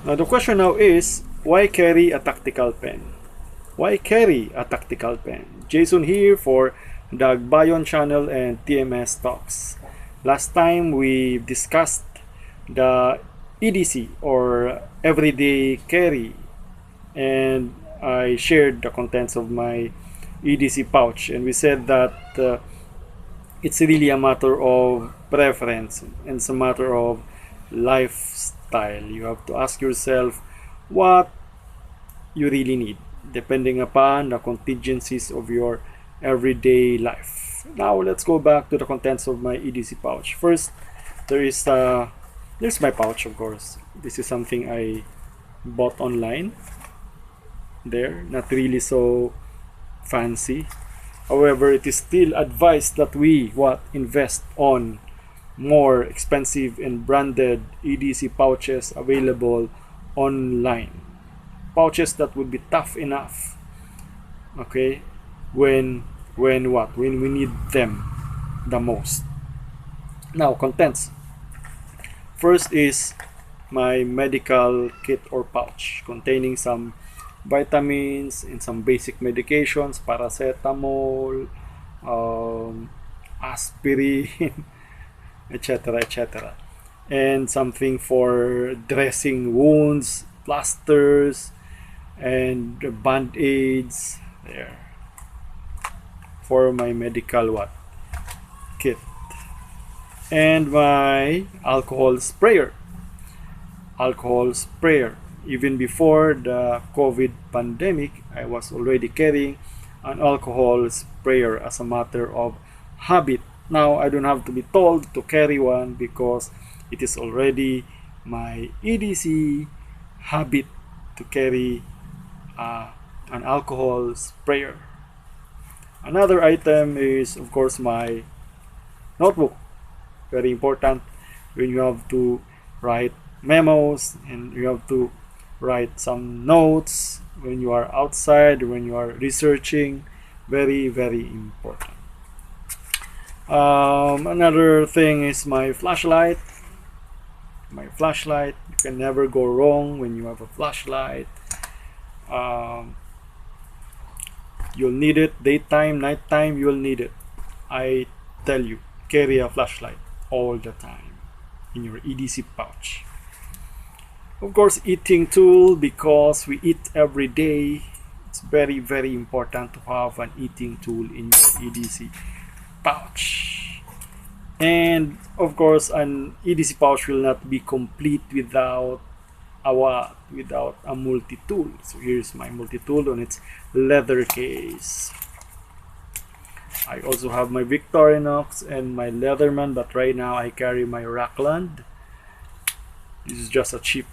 Now the question now is, why carry a tactical pen? Why carry a tactical pen? Jason here for the Bayon channel and TMS Talks. Last time we discussed the EDC or everyday carry, and I shared the contents of my EDC pouch, and we said that it's really a matter of preference and it's a matter of lifestyle. You have to ask yourself what you really need depending upon the contingencies of your everyday life. Now let's go back to the contents of my EDC pouch. First, there's my pouch, of course. This is something I bought online. There, not really so fancy. However, it is still advised that we invest on more expensive and branded EDC pouches available online. Pouches that would be tough enough, okay, when we need them the most. Now, contents. First is my medical kit or pouch containing some vitamins and some basic medications, paracetamol, aspirin, etc., etc., and something for dressing wounds, plasters, and band-aids there for my medical kit, and my alcohol sprayer. Even before the COVID pandemic, I was already carrying an alcohol sprayer as a matter of habit. Now I don't have to be told to carry one because it is already my EDC habit to carry an alcohol sprayer. Another item is, of course, my notebook. Very important when you have to write memos and you have to write some notes when you are outside, when you are researching. Very, very important. Another thing is my flashlight. You can never go wrong when you have a flashlight. You'll need it daytime, nighttime, you'll need it. I tell you, carry a flashlight all the time in your EDC pouch. Of course, eating tool, because we eat every day. It's very, very important to have an eating tool in your EDC pouch. And of course, an EDC pouch will not be complete without a multi-tool. So here's my multi-tool on its leather case. I also have my Victorinox and my Leatherman, but right now I carry my Rockland. This is just a cheap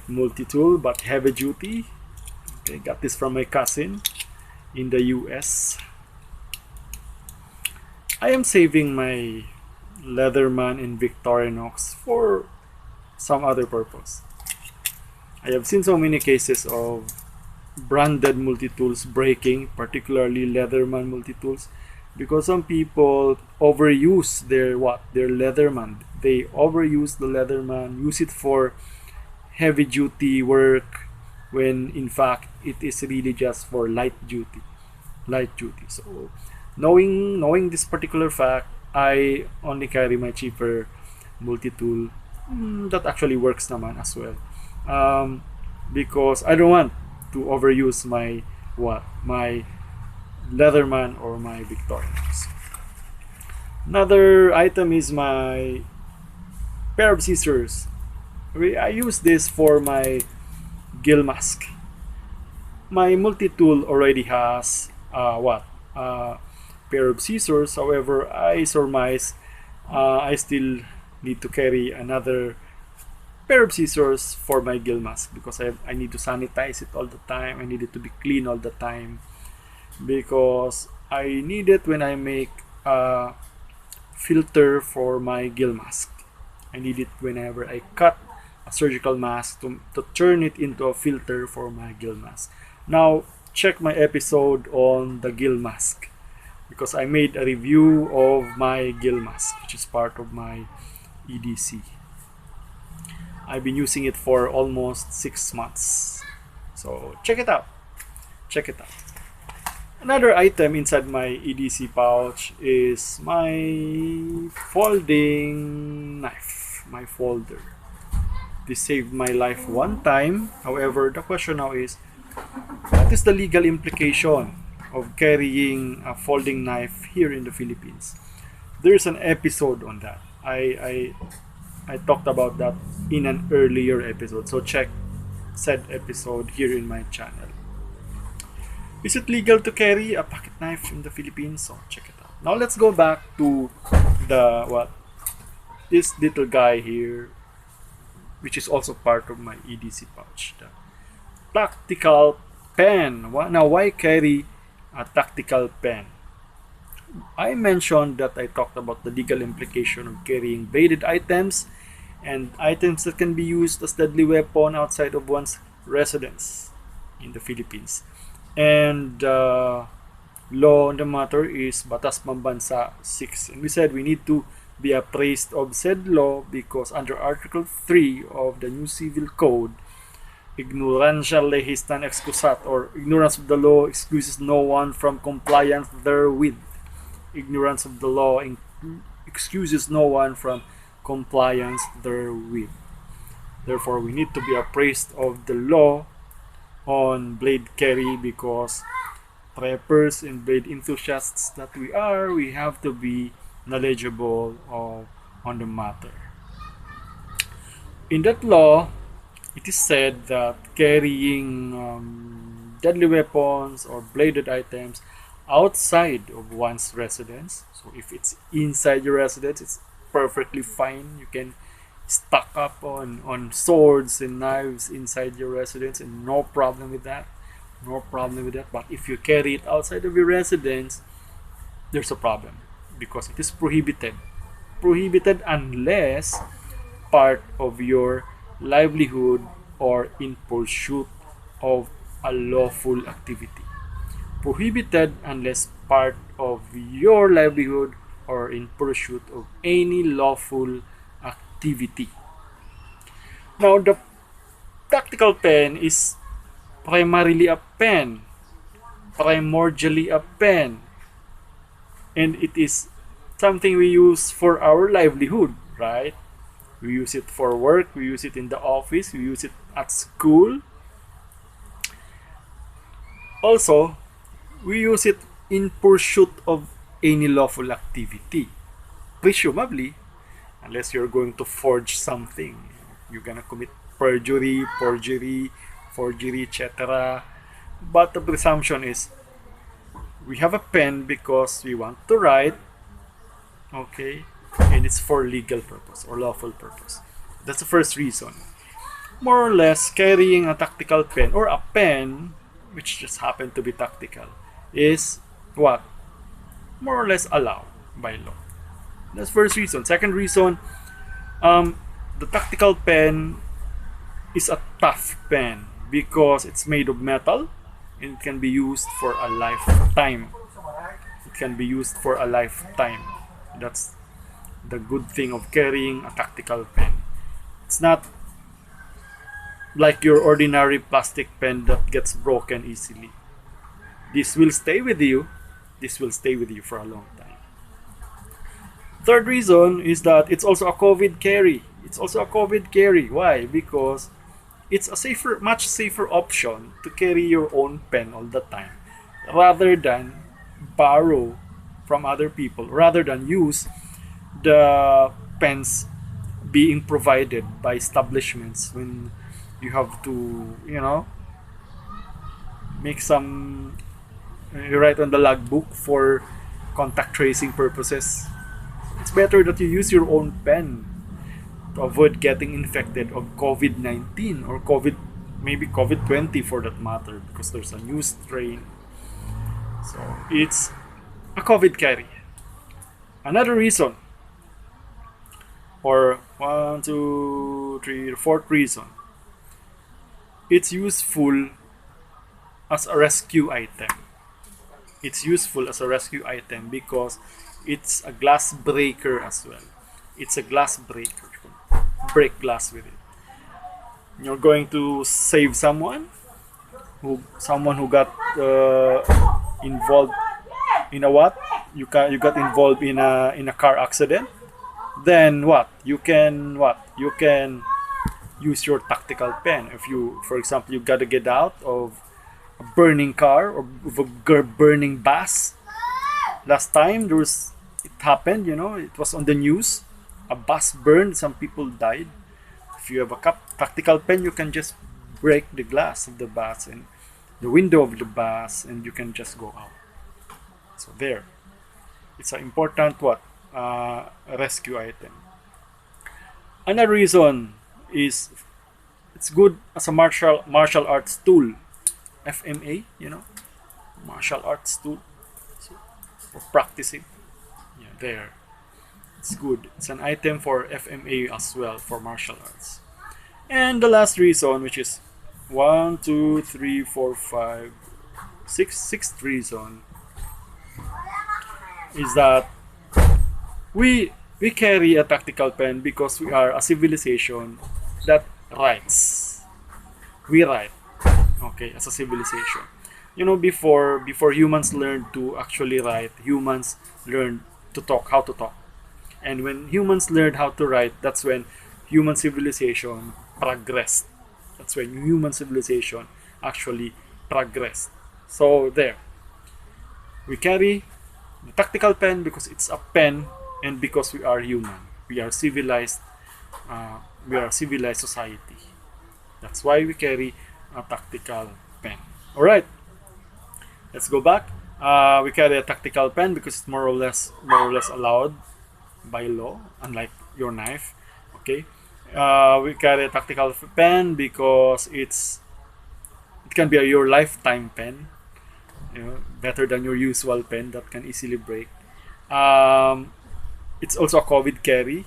multi-tool, but heavy duty. Okay, got this from my cousin in the US. I am saving my Leatherman and Victorinox for some other purpose. I have seen so many cases of branded multi-tools breaking, particularly Leatherman multi-tools, because some people overuse their Leatherman. They overuse the Leatherman, use it for heavy duty work, when in fact it is really just for light duty. So knowing this particular fact, I only carry my cheaper multi-tool that actually works naman as well, because I don't want to overuse my Leatherman or my Victorinox. Another item is my pair of scissors. I use this for my gill mask. My multi-tool already has pair of scissors. However, I surmise I still need to carry another pair of scissors for my gill mask, because I need to sanitize it all the time. I need it to be clean all the time, because I need it when I make a filter for my gill mask. I need it whenever I cut a surgical mask to turn it into a filter for my gill mask. Now, check my episode on the gill mask, because I made a review of my gill mask, which is part of my EDC. I've been using it for almost 6 months. So check it out. Check it out. Another item inside my EDC pouch is my folding knife, my folder. This saved my life one time. However, the question now is, what is the legal implication of carrying a folding knife here in the Philippines? There's an episode on that. I talked about that in an earlier episode, so check said episode here in my channel. Is it legal to carry a pocket knife in the Philippines? So check it out. Now let's go back to this little guy here, which is also part of my EDC pouch. The tactical pen. Now why carry a tactical pen? I mentioned that I talked about the legal implication of carrying bladed items and items that can be used as deadly weapon outside of one's residence in the Philippines. And law on the matter is Batas Pambansa 6. And we said we need to be appraised of said law because under Article 3 of the new Civil Code, ignorantia legis non excusat, or ignorance of the law excuses no one from compliance therewith. Ignorance of the law excuses no one from compliance therewith. Therefore, we need to be appraised of the law on blade carry because preppers and blade enthusiasts that we are, we have to be knowledgeable on the matter. In that law, it is said that carrying deadly weapons or bladed items outside of one's residence, so if it's inside your residence, it's perfectly fine. You can stock up on swords and knives inside your residence and no problem with that. But if you carry it outside of your residence, there's a problem because it is prohibited unless part of your livelihood or in pursuit of a lawful activity. Prohibited unless part of your livelihood or in pursuit of any lawful activity. Now, the tactical pen is primarily a pen, primordially a pen, and it is something we use for our livelihood, right? We use it for work, we use it in the office, we use it at school. Also, we use it in pursuit of any lawful activity. Presumably, unless you're going to forge something, you're gonna commit perjury, etc. But the presumption is we have a pen because we want to write, okay, and it's for legal purpose or lawful purpose. That's the first reason. More or less, carrying a tactical pen or a pen, which just happened to be tactical, is what? More or less allowed by law. That's first reason. Second reason, the tactical pen is a tough pen because it's made of metal and it can be used for a lifetime. That's the good thing of carrying a tactical pen. It's not like your ordinary plastic pen that gets broken easily. This will stay with you for a long time. Third reason is that it's also a COVID carry. Why? Because it's a much safer option to carry your own pen all the time rather than borrow from other people, rather than use the pens being provided by establishments when you have to, make some write on the logbook for contact tracing purposes. It's better that you use your own pen to avoid getting infected of COVID-19 or maybe COVID-20 for that matter, because there's a new strain. So it's a COVID carry. Another reason, or fourth reason, it's useful as a rescue item. Because it's a glass breaker as well. It's a glass breaker. You can break glass with it. You're going to save someone who got involved in a what? You got involved in a car accident. Then you can use your tactical pen. If you, for example, you gotta get out of a burning car or of a burning bus. Last time it happened, it was on the news. A bus burned, some people died. If you have a tactical pen, you can just break the glass of the bus and the window of the bus, and you can just go out. So there, it's an important rescue item. Another reason is it's good as a martial arts tool. FMA, martial arts tool, so for practicing. Yeah, there. It's good. It's an item for FMA as well, for martial arts. And the last reason, which is 1, 2, 3, 4, 5, 6, sixth reason, is that we carry a tactical pen because we are a civilization that writes. We write, okay, as a civilization. Before humans learned to actually write, humans learned how to talk. And when humans learned how to write, that's when human civilization progressed. That's when human civilization actually progressed. So there, we carry the tactical pen because it's a pen, and because we are human. We are civilized. We are a civilized society. That's why we carry a tactical pen. All right, let's go back. We carry a tactical pen because it's more or less allowed by law, unlike your knife. Okay, we carry a tactical pen because it can be your lifetime pen. Better than your usual pen that can easily break. It's also a COVID carry.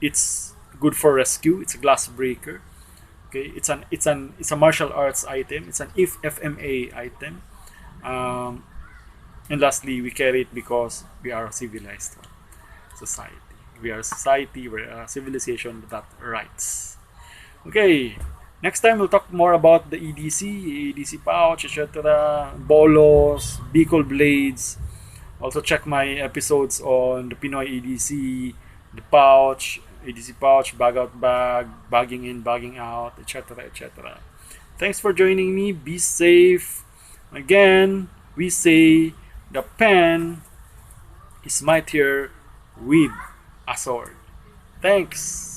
It's good for rescue. It's a glass breaker. Okay, it's a martial arts item. It's an FMA item. And lastly, we carry it because we are a civilized society. We are a society, we're a civilization that writes. Okay, next time we'll talk more about the EDC pouch, etc. Bolos, Bicol blades. Also check my episodes on the Pinoy EDC, the pouch, EDC pouch, bag out bag, bagging in, bagging out, etc. etc. Thanks for joining me. Be safe. Again, we say the pen is mightier with a sword. Thanks.